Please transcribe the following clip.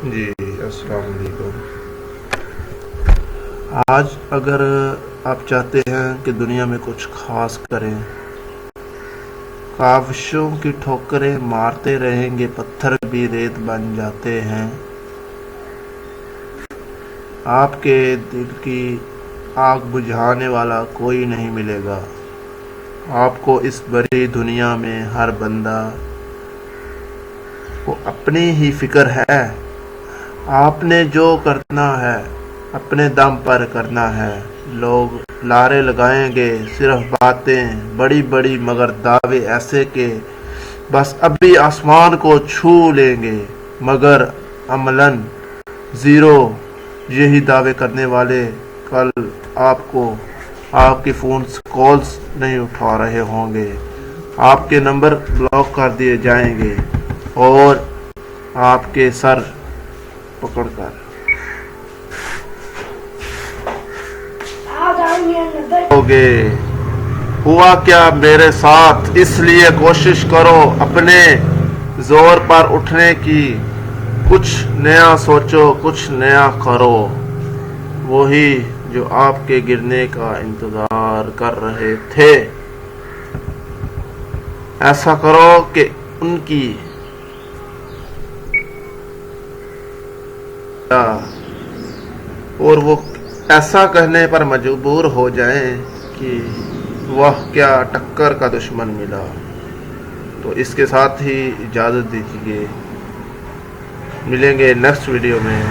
جی السلام علیکم۔ آج اگر آپ چاہتے ہیں کہ دنیا میں کچھ خاص کریں، کاوشوں کی ٹھوکریں مارتے رہیں گے، پتھر بھی ریت بن جاتے ہیں۔ آپ کے دل کی آگ بجھانے والا کوئی نہیں ملے گا۔ آپ کو اس بڑی دنیا میں ہر بندہ کو اپنی ہی فکر ہے۔ آپ نے جو کرنا ہے اپنے دم پر کرنا ہے۔ لوگ لارے لگائیں گے، صرف باتیں بڑی بڑی مگر دعوے ایسے کہ بس ابھی آسمان کو چھو لیں گے، مگر عملاً زیرو۔ یہی دعوے کرنے والے کل آپ کے فون کالز نہیں اٹھا رہے ہوں گے، آپ کے نمبر بلاک کر دیے جائیں گے اور آپ کے سر پکڑ کر ہوگے۔ ہوا کیا میرے ساتھ، اس لیے کوشش کرو اپنے زور پر اٹھنے کی۔ کچھ نیا سوچو، کچھ نیا کرو۔ وہی جو آپ کے گرنے کا انتظار کر رہے تھے، ایسا کرو کہ ان کی اور وہ ایسا کہنے پر مجبور ہو جائیں کہ وہ کیا ٹکر کا دشمن ملا۔ تو اس کے ساتھ ہی اجازت دیجیے، ملیں گے نیکسٹ ویڈیو میں۔